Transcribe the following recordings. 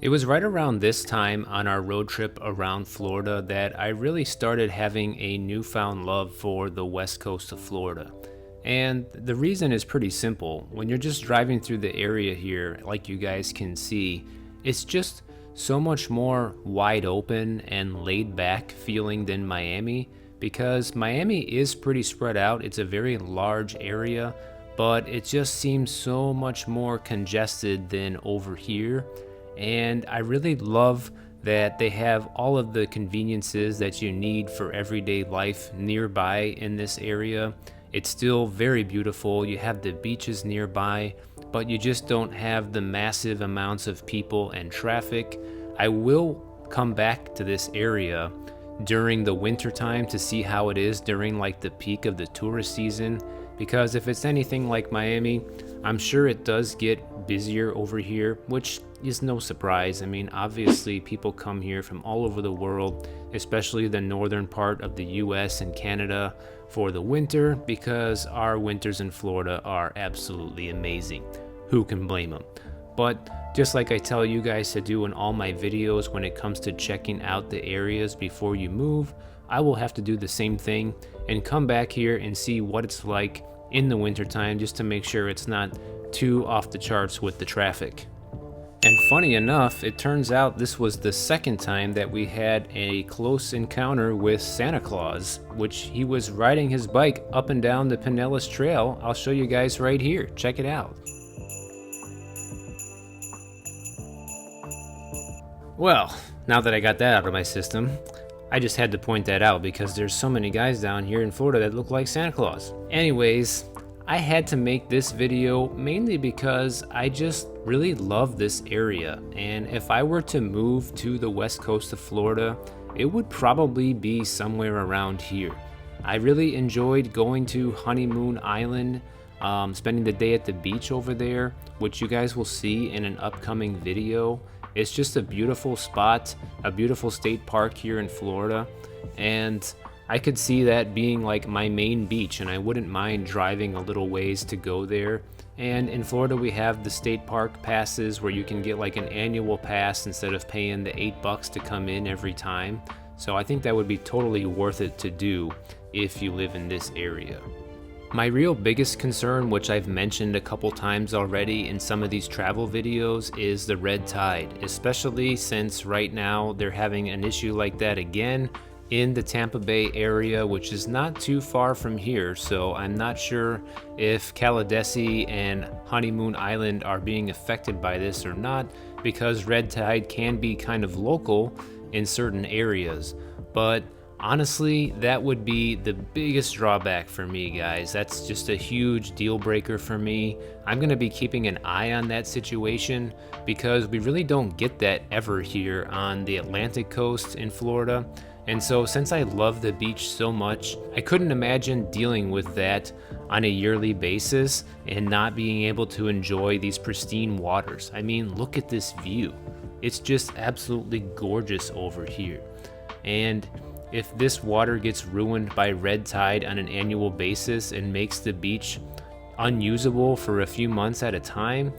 It was right around this time on our road trip around Florida that I really started having a newfound love for the west coast of Florida. And the reason is pretty simple. When you're just driving through the area here, like you guys can see, it's just so much more wide open and laid back feeling than Miami, because Miami is pretty spread out. It's a very large area, but it just seems so much more congested than over here. And I really love that they have all of the conveniences that you need for everyday life nearby in this area. It's still very beautiful. You have the beaches nearby, but you just don't have the massive amounts of people and traffic. I will come back to this area during the winter time to see how it is during like the peak of the tourist season, because if it's anything like Miami, I'm sure it does get busier over here, which is no surprise. I mean, obviously people come here from all over the world, especially the northern part of the US and Canada for the winter, because our winters in Florida are absolutely amazing. Who can blame them? But just like I tell you guys to do in all my videos when it comes to checking out the areas before you move, I will have to do the same thing and come back here and see what it's like in the wintertime, just to make sure it's not too off the charts with the traffic. And funny enough, it turns out this was the second time that we had a close encounter with Santa Claus, which he was riding his bike up and down the Pinellas Trail. I'll show you guys right here. Check it out. Well, now that I got that out of my system, I just had to point that out because there's so many guys down here in Florida that look like Santa Claus. Anyways, I had to make this video mainly because I just really love this area, and if I were to move to the west coast of Florida, it would probably be somewhere around here. I really enjoyed going to Honeymoon Island, spending the day at the beach over there, which you guys will see in an upcoming video. It's just a beautiful spot, a beautiful state park here in Florida, and I could see that being like my main beach, and I wouldn't mind driving a little ways to go there. And in Florida we have the state park passes where you can get like an annual pass instead of paying the $8 to come in every time. So I think that would be totally worth it to do if you live in this area. My real biggest concern, which I've mentioned a couple times already in some of these travel videos, is the red tide, especially since right now they're having an issue like that again in the Tampa Bay area, which is not too far from here. So I'm not sure if Caladesi and Honeymoon Island are being affected by this or not, because red tide can be kind of local in certain areas. But honestly, that would be the biggest drawback for me, guys. That's just a huge deal breaker for me. I'm going to be keeping an eye on that situation because we really don't get that ever here on the Atlantic coast in Florida. And so since I love the beach so much, I couldn't imagine dealing with that on a yearly basis and not being able to enjoy these pristine waters. I mean, look at this view. It's just absolutely gorgeous over here. And if this water gets ruined by red tide on an annual basis and makes the beach unusable for a few months at a time,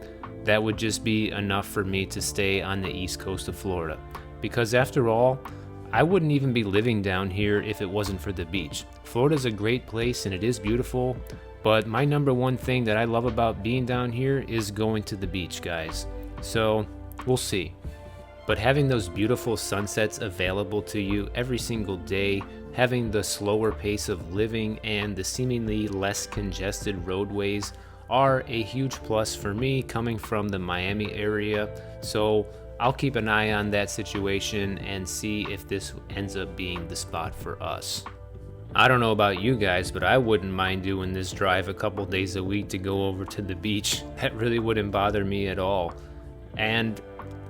that would just be enough for me to stay on the east coast of Florida. Because after all, I wouldn't even be living down here if it wasn't for the beach. Florida's a great place and it is beautiful, but my number one thing that I love about being down here is going to the beach, guys. So we'll see. But having those beautiful sunsets available to you every single day, having the slower pace of living and the seemingly less congested roadways are a huge plus for me coming from the Miami area. So I'll keep an eye on that situation and see if this ends up being the spot for us. I don't know about you guys, but I wouldn't mind doing this drive a couple days a week to go over to the beach. That really wouldn't bother me at all. And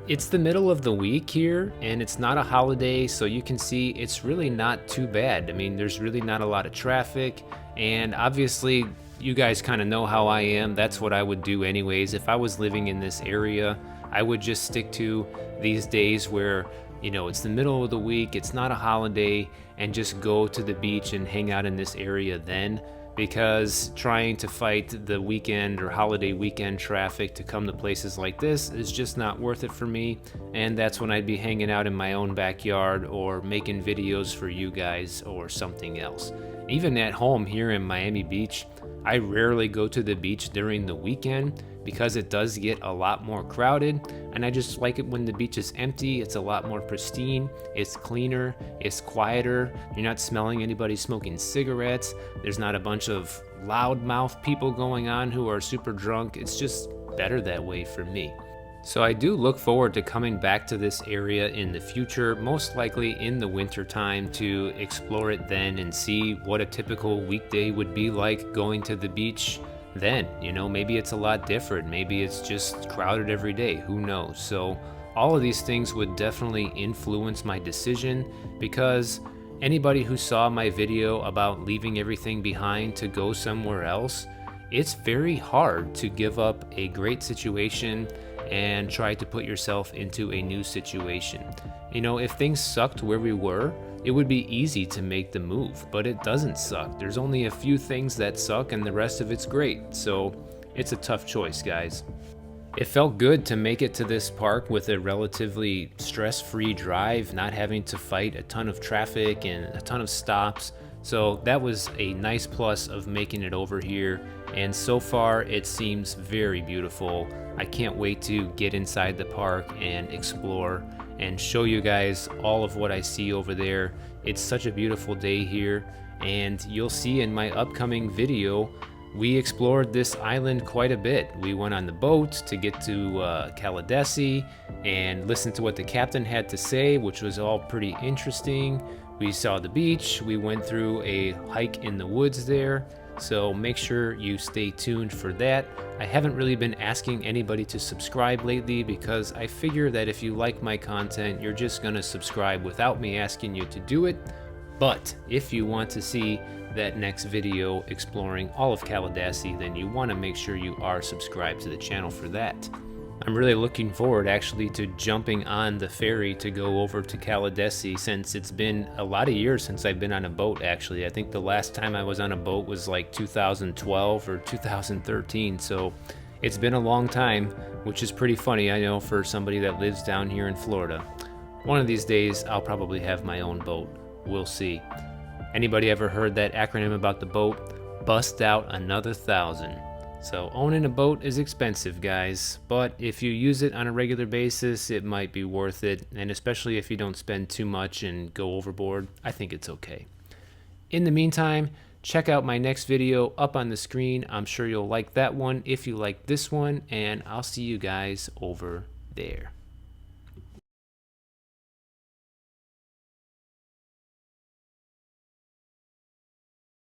it's the middle of the week here, and it's not a holiday, so you can see it's really not too bad. I mean, there's really not a lot of traffic, and obviously you guys kind of know how I am. That's what I would do anyways. If I was living in this area, I would just stick to these days where, you know, it's the middle of the week, it's not a holiday, and just go to the beach and hang out in this area then, because trying to fight the weekend or holiday weekend traffic to come to places like this is just not worth it for me, and that's when I'd be hanging out in my own backyard or making videos for you guys or something else. Even at home here in Miami Beach, I rarely go to the beach during the weekend because it does get a lot more crowded, and I just like it when the beach is empty. It's a lot more pristine, it's cleaner, it's quieter, you're not smelling anybody smoking cigarettes, there's not a bunch of loudmouth people going on who are super drunk. It's just better that way for me. So I do look forward to coming back to this area in the future, most likely in the winter time, to explore it then and see what a typical weekday would be like going to the beach then. You know, maybe it's a lot different, maybe it's just crowded every day, who knows. So all of these things would definitely influence my decision, because anybody who saw my video about leaving everything behind to go somewhere else, it's very hard to give up a great situation and try to put yourself into a new situation. You know, if things sucked where we were, it would be easy to make the move, but it doesn't suck. There's only a few things that suck and the rest of it's great. So it's a tough choice, guys. It felt good to make it to this park with a relatively stress-free drive, not having to fight a ton of traffic and a ton of stops. So that was a nice plus of making it over here, and so far it seems very beautiful. I can't wait to get inside the park and explore and show you guys all of what I see over there. It's such a beautiful day here, and you'll see in my upcoming video, we explored this island quite a bit. We went on the boat to get to Caladesi and listened to what the captain had to say, which was all pretty interesting. We saw the beach, we went through a hike in the woods there, so make sure you stay tuned for that. I haven't really been asking anybody to subscribe lately because I figure that if you like my content, you're just gonna subscribe without me asking you to do it. But if you want to see that next video exploring all of Caladesi, then you want to make sure you are subscribed to the channel for that. I'm really looking forward actually to jumping on the ferry to go over to Caladesi, since it's been a lot of years since I've been on a boat actually. I think the last time I was on a boat was like 2012 or 2013, so it's been a long time, which is pretty funny, I know, for somebody that lives down here in Florida. One of these days I'll probably have my own boat. We'll see. Anybody ever heard that acronym about the boat? Bust out another 1,000. So owning a boat is expensive, guys, but if you use it on a regular basis, it might be worth it, and especially if you don't spend too much and go overboard, I think it's okay. In the meantime, check out my next video up on the screen. I'm sure you'll like that one if you like this one, and I'll see you guys over there.